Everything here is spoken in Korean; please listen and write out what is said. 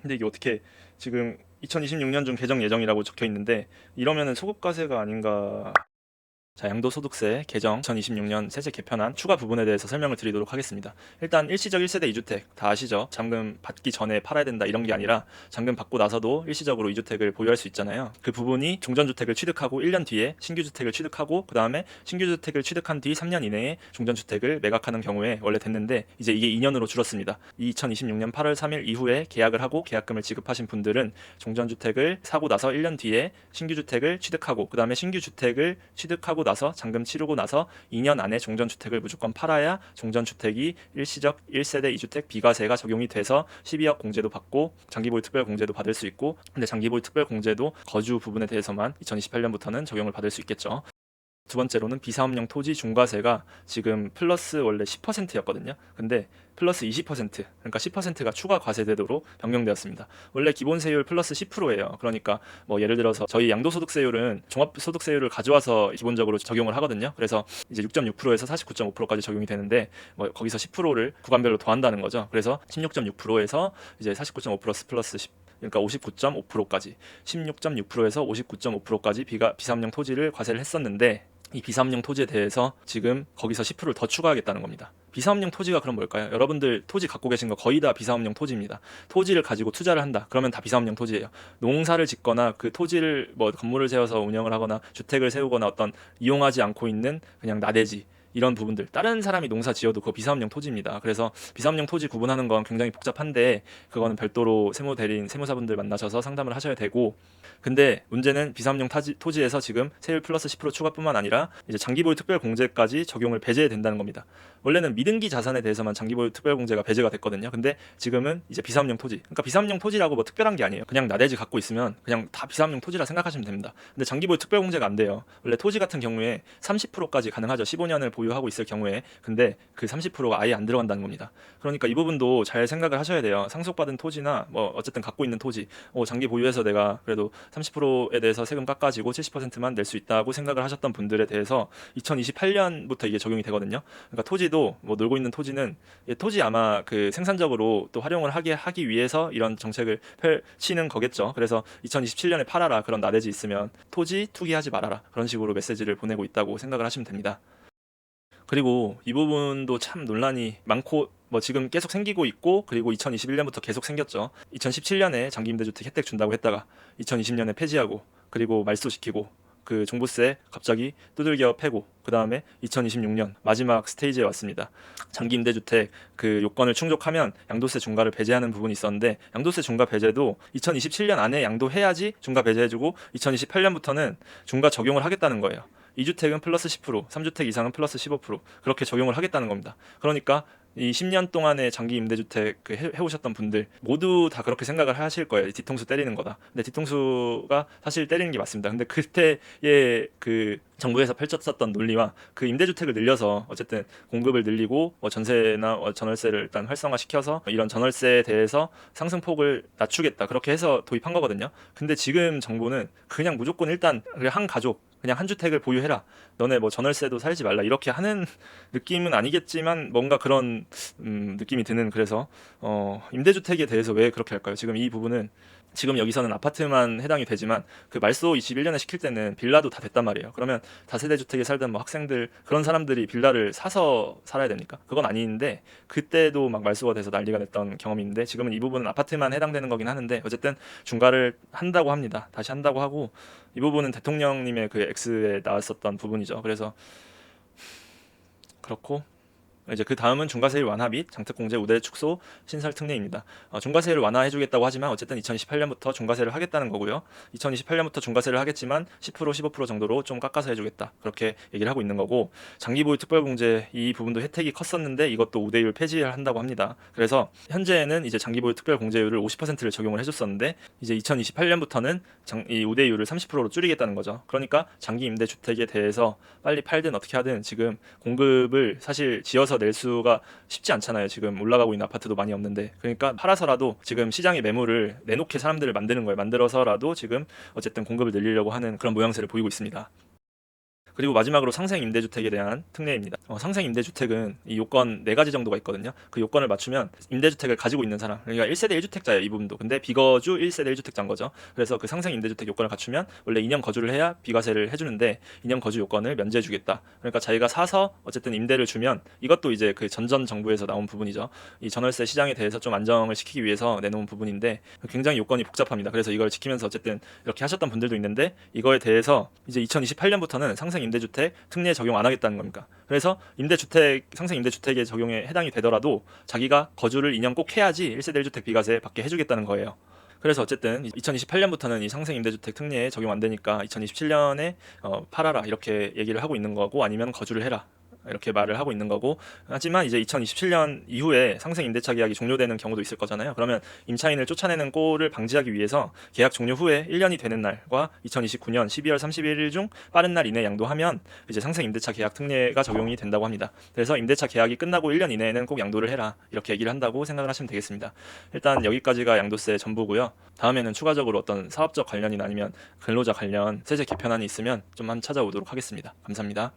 근데 이게 어떻게 지금 2026년 중 개정 예정이라고 적혀 있는데 이러면은 소급과세가 아닌가. 자, 양도소득세 개정 2026년 세제 개편안 추가 부분에 대해서 설명을 드리도록 하겠습니다. 일단 일시적 1세대 2주택 다 아시죠? 잔금 받기 전에 팔아야 된다 이런 게 아니라 잔금 받고 나서도 일시적으로 2주택을 보유할 수 있잖아요. 그 부분이 종전주택을 취득하고 1년 뒤에 신규주택을 취득하고 그 다음에 신규주택을 취득한 뒤 3년 이내에 종전주택을 매각하는 경우에 원래 됐는데 이제 이게 2년으로 줄었습니다. 2026년 8월 3일 이후에 계약을 하고 계약금을 지급하신 분들은 종전주택을 사고 나서 1년 뒤에 신규주택을 취득하고 그 다음에 신규주택을 취득하고 나서 잔금 치르고 나서 2년 안에 종전주택을 무조건 팔아야 종전주택이 일시적 1세대 2주택 비과세가 적용이 돼서 12억 공제도 받고 장기보유 특별공제도 받을 수 있고, 근데 장기보유 특별공제도 거주 부분에 대해서만 2028년부터는 적용을 받을 수 있겠죠. 두 번째로는 비사업용 토지 중과세가 지금 플러스 원래 10%였거든요. 근데 플러스 20%, 그러니까 10%가 추가 과세되도록 변경되었습니다. 원래 기본세율 플러스 10%예요. 그러니까 뭐 예를 들어서 저희 양도소득세율은 종합소득세율을 가져와서 기본적으로 적용을 하거든요. 그래서 이제 6.6%에서 49.5%까지 적용이 되는데 뭐 거기서 10%를 구간별로 더한다는 거죠. 그래서 16.6%에서 이제 49.5% 플러스 10, 그러니까 59.5%까지 16.6%에서 59.5%까지 비사업용 토지를 과세를 했었는데 이 비사업용 토지에 대해서 지금 거기서 10%를 더 추가하겠다는 겁니다. 비사업용 토지가 그럼 뭘까요? 여러분들 토지 갖고 계신 거 거의 다 비사업용 토지입니다. 토지를 가지고 투자를 한다. 그러면 다 비사업용 토지예요. 농사를 짓거나 그 토지를 뭐 건물을 세워서 운영을 하거나 주택을 세우거나 어떤 이용하지 않고 있는 그냥 나대지 이런 부분들, 다른 사람이 농사 지어도 그거 비사업용 토지입니다. 그래서 비사업용 토지 구분하는 건 굉장히 복잡한데 그거는 별도로 세무대리인, 세무사분들 만나셔서 상담을 하셔야 되고, 근데 문제는 비사업용 토지에서 지금 세율 플러스 10% 추가뿐만 아니라 이제 장기보유 특별공제까지 적용을 배제된다는 겁니다. 원래는 미등기 자산에 대해서만 장기보유 특별공제가 배제가 됐거든요. 근데 지금은 이제 비사업용 토지, 그러니까 비사업용 토지라고 뭐 특별한 게 아니에요. 그냥 나대지 갖고 있으면 그냥 다 비사업용 토지라 생각하시면 됩니다. 근데 장기보유 특별공제가 안 돼요. 원래 토지 같은 경우에 30%까지 가능하죠. 15년을 보유하고 있을 경우에. 근데 그 30%가 아예 안 들어간다는 겁니다. 그러니까 이 부분도 잘 생각을 하셔야 돼요. 상속받은 토지나 뭐 어쨌든 갖고 있는 토지, 장기 보유해서 내가 그래도 30%에 대해서 세금 깎아지고 70%만 낼 수 있다고 생각을 하셨던 분들에 대해서 2028년부터 이게 적용이 되거든요. 그러니까 토지도 뭐 놀고 있는 토지는 토지 아마 그 생산적으로 또 활용을 하기 위해서 이런 정책을 펼치는 거겠죠. 그래서 2027년에 팔아라, 그런 나대지 있으면 토지 투기하지 말아라, 그런 식으로 메시지를 보내고 있다고 생각을 하시면 됩니다. 그리고 이 부분도 참 논란이 많고 뭐 지금 계속 생기고 있고, 그리고 2021년부터 계속 생겼죠. 2017년에 장기임대주택 혜택 준다고 했다가 2020년에 폐지하고 그리고 말소시키고 그 종부세 갑자기 두들겨 패고 그 다음에 2026년 마지막 스테이지에 왔습니다. 장기임대주택 그 요건을 충족하면 양도세 중과를 배제하는 부분이 있었는데 양도세 중과 배제도 2027년 안에 양도해야지 중과 배제해주고 2028년부터는 중과 적용을 하겠다는 거예요. 2주택은 플러스 10%, 3주택 이상은 플러스 15% 그렇게 적용을 하겠다는 겁니다. 그러니까 이 10년 동안의 장기 임대주택 해오셨던 분들 모두 다 그렇게 생각을 하실 거예요. 뒤통수 때리는 거다. 근데 뒤통수가 사실 때리는 게 맞습니다. 근데 그때의 그 정부에서 펼쳤었던 논리와 그 임대주택을 늘려서 어쨌든 공급을 늘리고 전세나 전월세를 일단 활성화시켜서 이런 전월세에 대해서 상승폭을 낮추겠다, 그렇게 해서 도입한 거거든요. 근데 지금 정부는 그냥 무조건 일단 한 가족 그냥 한 주택을 보유해라, 너네 뭐 전월세도 살지 말라, 이렇게 하는 느낌은 아니겠지만 뭔가 그런 느낌이 드는. 그래서 임대주택에 대해서 왜 그렇게 할까요? 지금 이 부분은 지금 여기서는 아파트만 해당이 되지만 그 말소 21년에 시킬 때는 빌라도 다 됐단 말이에요. 그러면 다세대 주택에 살던 뭐 학생들 그런 사람들이 빌라를 사서 살아야 됩니까? 그건 아닌데 그때도 막 말소가 돼서 난리가 됐던 경험이 있는데 지금은 이 부분은 아파트만 해당되는 거긴 하는데 어쨌든 중과를 한다고 합니다. 다시 한다고 하고, 이 부분은 대통령님의 그 X에 나왔었던 부분이죠. 그래서 그렇고, 이제 그 다음은 중과세율 완화 및 장특공제 우대 축소 신설 특례입니다. 중과세율을 완화해주겠다고 하지만 어쨌든 2028년부터 중과세를 하겠다는 거고요. 2028년부터 중과세를 하겠지만 10% 15% 정도로 좀 깎아서 해주겠다, 그렇게 얘기를 하고 있는 거고, 장기보유 특별공제 이 부분도 혜택이 컸었는데 이것도 우대율 폐지를 한다고 합니다. 그래서 현재는 이제 장기보유 특별공제율을 50%를 적용을 해줬었는데 이제 2028년부터는 이 우대율을 30%로 줄이겠다는 거죠. 그러니까 장기 임대 주택에 대해서 빨리 팔든 어떻게 하든 지금 공급을 사실 지어서 낼 수가 쉽지 않잖아요. 지금 올라가고 있는 아파트도 많이 없는데, 그러니까 팔아서라도 지금 시장에 매물을 내놓게 사람들을 만드는 거예요. 만들어서라도 지금 어쨌든 공급을 늘리려고 하는 그런 모양새를 보이고 있습니다. 그리고 마지막으로 상생 임대주택에 대한 특례입니다. 상생 임대주택은 이 요건 4가지 정도가 있거든요. 그 요건을 맞추면 임대주택을 가지고 있는 사람, 그러니까 1세대 1주택자예요, 이 부분도. 근데 비거주 1세대 1주택자인 거죠. 그래서 그 상생 임대주택 요건을 갖추면 원래 2년 거주를 해야 비과세를 해주는데 2년 거주 요건을 면제해주겠다. 그러니까 자기가 사서 어쨌든 임대를 주면, 이것도 이제 그 전전 정부에서 나온 부분이죠. 이 전월세 시장에 대해서 좀 안정을 시키기 위해서 내놓은 부분인데 굉장히 요건이 복잡합니다. 그래서 이걸 지키면서 어쨌든 이렇게 하셨던 분들도 있는데, 이거에 대해서 이제 2028년부터는 상생 임대주택 특례 적용 안 하겠다는 겁니까? 그래서 임대주택, 상생 임대주택에 적용에 해당이 되더라도 자기가 거주를 2년 꼭 해야지 1세대 1주택 비과세 받게 해주겠다는 거예요. 그래서 어쨌든 2028년부터는 이 상생 임대주택 특례에 적용 안 되니까 2027년에 팔아라 이렇게 얘기를 하고 있는 거고, 아니면 거주를 해라 이렇게 말을 하고 있는 거고. 하지만 이제 2027년 이후에 상생 임대차 계약이 종료되는 경우도 있을 거잖아요. 그러면 임차인을 쫓아내는 꼴을 방지하기 위해서 계약 종료 후에 1년이 되는 날과 2029년 12월 31일 중 빠른 날 이내 양도하면 이제 상생 임대차 계약 특례가 적용이 된다고 합니다. 그래서 임대차 계약이 끝나고 1년 이내에는 꼭 양도를 해라 이렇게 얘기를 한다고 생각을 하시면 되겠습니다. 일단 여기까지가 양도세 전부고요. 다음에는 추가적으로 어떤 사업적 관련이나 아니면 근로자 관련 세제 개편안이 있으면 좀만 찾아오도록 하겠습니다. 감사합니다.